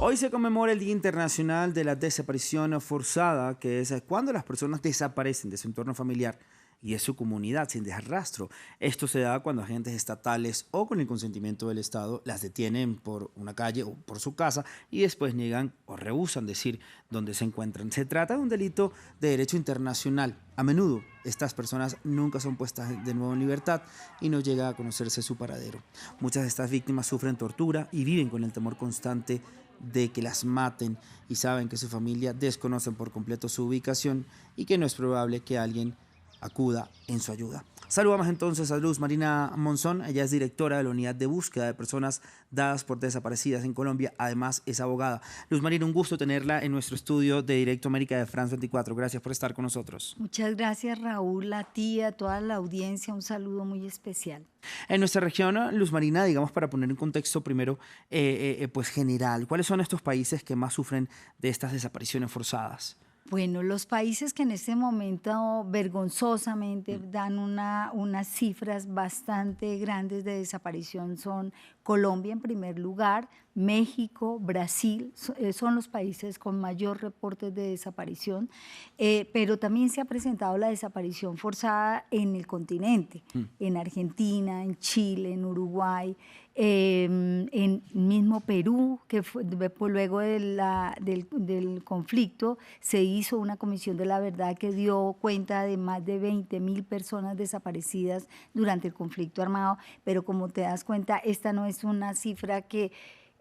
Hoy se conmemora el Día Internacional de la Desaparición Forzada, que es cuando las personas desaparecen de su entorno familiar y de su comunidad sin dejar rastro. Esto se da cuando agentes estatales o con el consentimiento del Estado las detienen por una calle o por su casa y después niegan o rehúsan decir dónde se encuentran. Se trata de un delito de derecho internacional. A menudo estas personas nunca son puestas de nuevo en libertad y no llega a conocerse su paradero. Muchas de estas víctimas sufren tortura y viven con el temor constante de que las maten y saben que su familia desconocen por completo su ubicación y que no es probable que alguien acuda en su ayuda. Saludamos entonces a Luz Marina Monzón. Ella es directora de la Unidad de Búsqueda de Personas Dadas por Desaparecidas en Colombia. Además, es abogada. Luz Marina, un gusto tenerla en nuestro estudio de Directo América de France 24. Gracias por estar con nosotros. Muchas gracias, Raúl, a ti, a toda la audiencia. Un saludo muy especial. En nuestra región, Luz Marina, digamos, para poner en contexto primero, pues general, ¿cuáles son estos países que más sufren de estas desapariciones forzadas? Bueno, los países que en este momento vergonzosamente dan unas cifras bastante grandes de desaparición son Colombia en primer lugar, México, Brasil, son los países con mayor reportes de desaparición, pero también se ha presentado la desaparición forzada en el continente, en Argentina, en Chile, en Uruguay, en mismo Perú, que fue, luego del conflicto se hizo una comisión de la verdad que dio cuenta de más de 20.000 personas desaparecidas durante el conflicto armado, pero como te das cuenta, esta no es una cifra que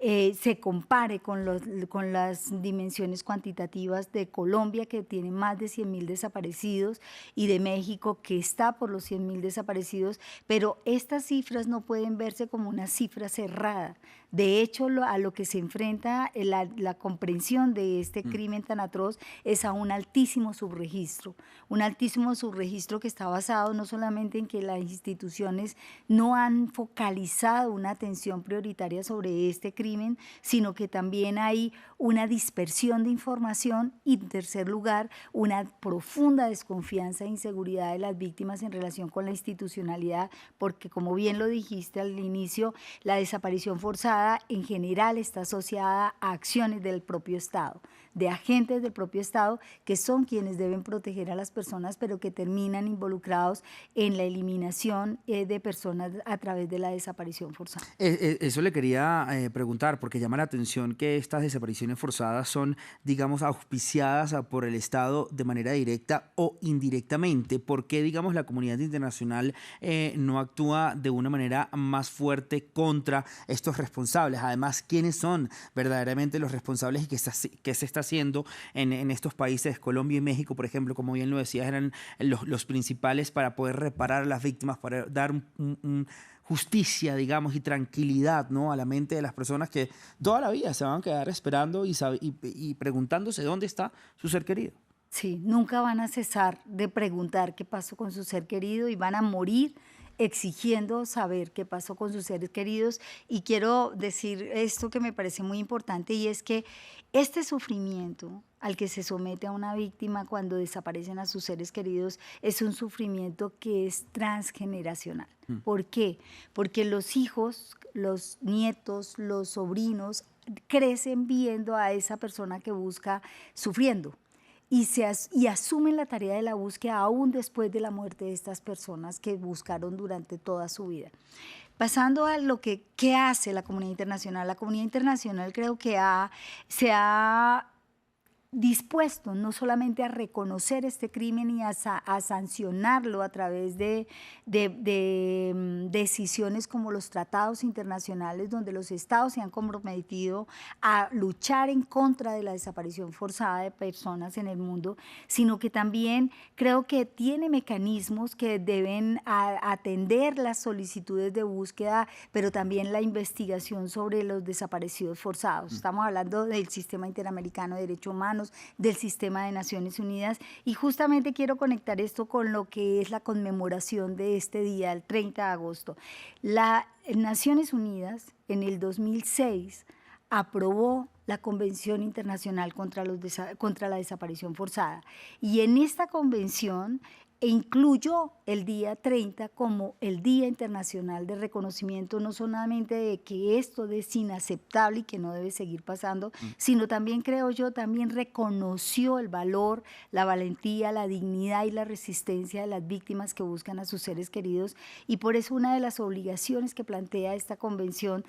se compare con las dimensiones cuantitativas de Colombia, que tiene más de 100.000 desaparecidos, y de México, que está por los 100.000 desaparecidos, pero estas cifras no pueden verse como una cifra cerrada. De hecho, a lo que se enfrenta la comprensión de este crimen tan atroz es a un altísimo subregistro que está basado no solamente en que las instituciones no han focalizado una atención prioritaria sobre este crimen, sino que también hay una dispersión de información y, en tercer lugar, una profunda desconfianza e inseguridad de las víctimas en relación con la institucionalidad, porque, como bien lo dijiste al inicio, la desaparición forzada en general está asociada a acciones del propio Estado, de agentes del propio Estado, que son quienes deben proteger a las personas, pero que terminan involucrados en la eliminación de personas a través de la desaparición forzada. Eso le quería preguntar, porque llama la atención que estas desapariciones forzadas son, digamos, auspiciadas por el Estado de manera directa o indirectamente. ¿Por qué, digamos, la comunidad internacional no actúa de una manera más fuerte contra estos responsables? Además, ¿quiénes son verdaderamente los responsables y qué se está haciendo en estos países? Colombia y México, por ejemplo, como bien lo decías, eran los principales para poder reparar a las víctimas, para dar justicia, digamos, y tranquilidad, ¿no?, a la mente de las personas que toda la vida se van a quedar esperando y preguntándose dónde está su ser querido. Sí, nunca van a cesar de preguntar qué pasó con su ser querido y van a morir exigiendo saber qué pasó con sus seres queridos. Y quiero decir esto que me parece muy importante, y es que este sufrimiento al que se somete a una víctima cuando desaparecen a sus seres queridos es un sufrimiento que es transgeneracional. ¿Por qué? Porque los hijos, los nietos, los sobrinos crecen viendo a esa persona que busca sufriendo. Y asumen la tarea de la búsqueda aún después de la muerte de estas personas que buscaron durante toda su vida. Pasando a lo que ¿qué hace la comunidad internacional? La comunidad internacional creo que se ha dispuesto no solamente a reconocer este crimen y a sancionarlo a través de decisiones como los tratados internacionales, donde los estados se han comprometido a luchar en contra de la desaparición forzada de personas en el mundo, sino que también creo que tiene mecanismos que deben atender las solicitudes de búsqueda, pero también la investigación sobre los desaparecidos forzados. Estamos hablando del Sistema Interamericano de Derechos Humanos, del Sistema de Naciones Unidas, y justamente quiero conectar esto con lo que es la conmemoración de este día, el 30 de agosto. Las Naciones Unidas en el 2006 aprobó la Convención Internacional contra la Desaparición Forzada, y en esta convención e incluyó el día 30 como el Día Internacional de Reconocimiento, no solamente de que esto es inaceptable y que no debe seguir pasando, sino también, creo yo, también reconoció el valor, la valentía, la dignidad y la resistencia de las víctimas que buscan a sus seres queridos, y por eso una de las obligaciones que plantea esta convención,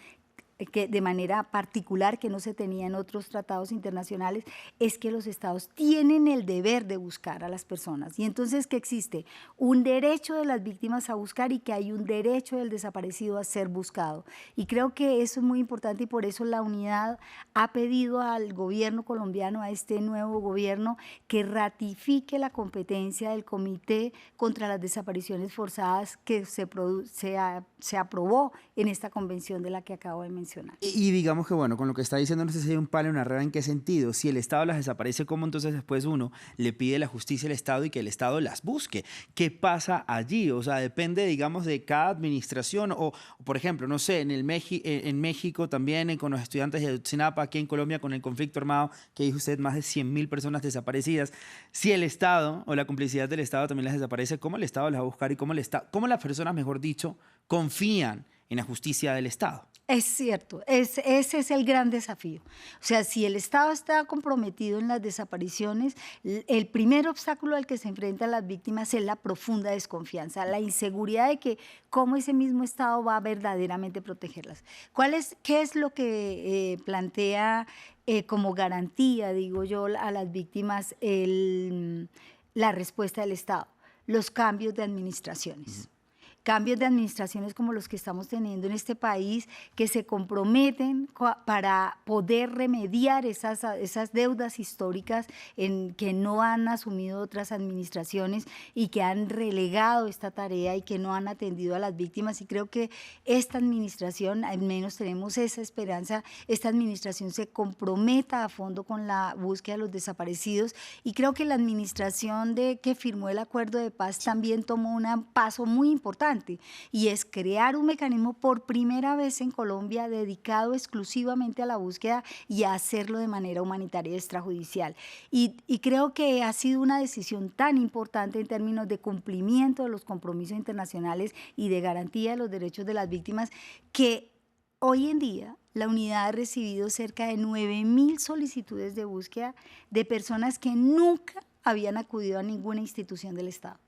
que de manera particular, que no se tenía en otros tratados internacionales, es que los estados tienen el deber de buscar a las personas. Y entonces que existe un derecho de las víctimas a buscar y que hay un derecho del desaparecido a ser buscado. Y creo que eso es muy importante, y por eso la unidad ha pedido al gobierno colombiano, a este nuevo gobierno, que ratifique la competencia del Comité contra las Desapariciones Forzadas que se aprobó en esta convención de la que acabo de mencionar. Y digamos que, bueno, con lo que está diciendo, no sé si hay un palo en una rueda. ¿En qué sentido? Si el Estado las desaparece, ¿cómo entonces después uno le pide la justicia al Estado y que el Estado las busque? ¿Qué pasa allí? O sea, depende, digamos, de cada administración. O por ejemplo, no sé, en México también, con los estudiantes de Ayotzinapa, aquí en Colombia con el conflicto armado, que dijo usted, más de 100.000 personas desaparecidas. Si el Estado o la complicidad del Estado también las desaparece, ¿cómo el Estado las va a buscar y cómo las personas, mejor dicho, confían en la justicia del Estado? Es cierto, ese es el gran desafío. O sea, si el Estado está comprometido en las desapariciones, el primer obstáculo al que se enfrentan las víctimas es la profunda desconfianza, la inseguridad de que cómo ese mismo Estado va a verdaderamente protegerlas. ¿Qué es lo que plantea como garantía, digo yo, a las víctimas la respuesta del Estado? Los cambios de administraciones. Cambios de administraciones como los que estamos teniendo en este país, que se comprometen para poder remediar esas deudas históricas que no han asumido otras administraciones y que han relegado esta tarea y que no han atendido a las víctimas. Y creo que esta administración, al menos tenemos esa esperanza, esta administración se comprometa a fondo con la búsqueda de los desaparecidos, y creo que la administración que firmó el acuerdo de paz también tomó un paso muy importante, y es crear un mecanismo por primera vez en Colombia dedicado exclusivamente a la búsqueda y a hacerlo de manera humanitaria y extrajudicial. Y creo que ha sido una decisión tan importante en términos de cumplimiento de los compromisos internacionales y de garantía de los derechos de las víctimas, que hoy en día la unidad ha recibido cerca de 9.000 solicitudes de búsqueda de personas que nunca habían acudido a ninguna institución del Estado.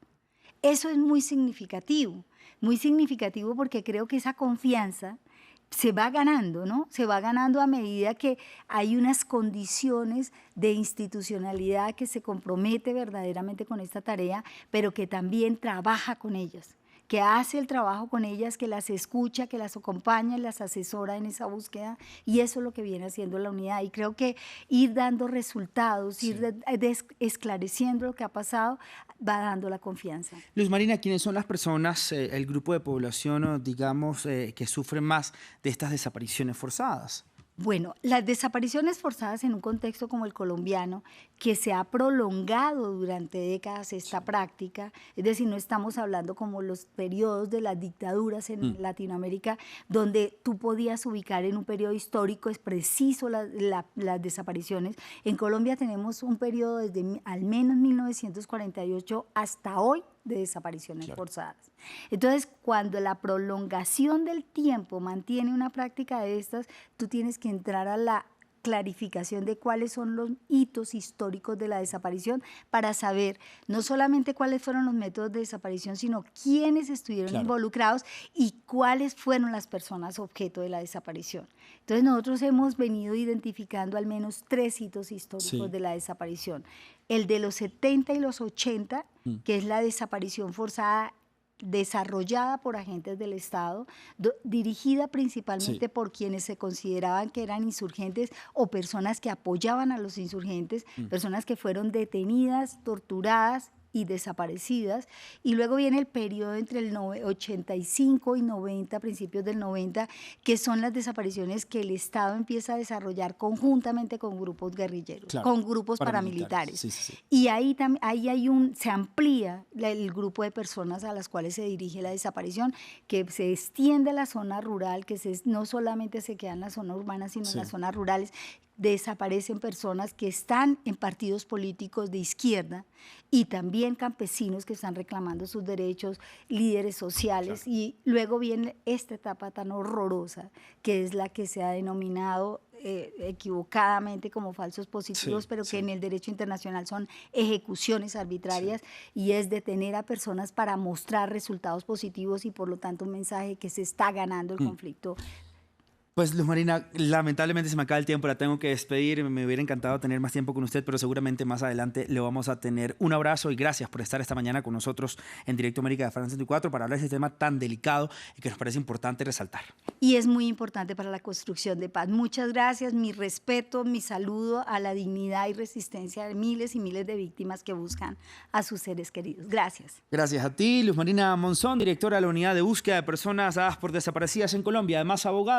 Eso es muy significativo porque creo que esa confianza se va ganando, ¿no? Se va ganando a medida que hay unas condiciones de institucionalidad que se compromete verdaderamente con esta tarea, pero que también trabaja con ellas, que hace el trabajo con ellas, que las escucha, que las acompaña, las asesora en esa búsqueda, y eso es lo que viene haciendo la unidad. Y creo que ir dando resultados, sí, ir esclareciendo lo que ha pasado, va dando la confianza. Luz Marina, ¿quiénes son las personas, el grupo de población, digamos, que sufren más de estas desapariciones forzadas? Bueno, las desapariciones forzadas en un contexto como el colombiano, que se ha prolongado durante décadas esta práctica, es decir, no estamos hablando como los periodos de las dictaduras en Latinoamérica, donde tú podías ubicar en un periodo histórico, es preciso las desapariciones. En Colombia tenemos un periodo desde al menos 1948 hasta hoy de desapariciones forzadas. Entonces, cuando la prolongación del tiempo mantiene una práctica de estas, tú tienes que entrar a la clarificación de cuáles son los hitos históricos de la desaparición para saber no solamente cuáles fueron los métodos de desaparición, sino quiénes estuvieron involucrados y cuáles fueron las personas objeto de la desaparición. Entonces, nosotros hemos venido identificando al menos 3 hitos históricos de la desaparición. El de los 70 y los 80, que es la desaparición forzada desarrollada por agentes del Estado, dirigida principalmente por quienes se consideraban que eran insurgentes o personas que apoyaban a los insurgentes, personas que fueron detenidas, torturadas y desaparecidas. Y luego viene el periodo entre el 85 y 90, principios del 90, que son las desapariciones que el Estado empieza a desarrollar conjuntamente con grupos guerrilleros, con grupos paramilitares. Y ahí se amplía el grupo de personas a las cuales se dirige la desaparición, que se extiende a la zona rural, que no solamente se queda en la zona urbana, sino en las zonas rurales. Desaparecen personas que están en partidos políticos de izquierda y también también campesinos que están reclamando sus derechos, líderes sociales, y luego viene esta etapa tan horrorosa, que es la que se ha denominado equivocadamente como falsos positivos, pero que en el derecho internacional son ejecuciones arbitrarias, y es detener a personas para mostrar resultados positivos y por lo tanto un mensaje que se está ganando el conflicto. Pues Luz Marina, lamentablemente se me acaba el tiempo, la tengo que despedir. Me hubiera encantado tener más tiempo con usted, pero seguramente más adelante le vamos a tener. Un abrazo y gracias por estar esta mañana con nosotros en Directo América de France 24 para hablar de este tema tan delicado y que nos parece importante resaltar. Y es muy importante para la construcción de paz. Muchas gracias, mi respeto, mi saludo a la dignidad y resistencia de miles y miles de víctimas que buscan a sus seres queridos. Gracias. Gracias a ti, Luz Marina Monzón, directora de la Unidad de Búsqueda de Personas Dadas por Desaparecidas en Colombia, además abogada.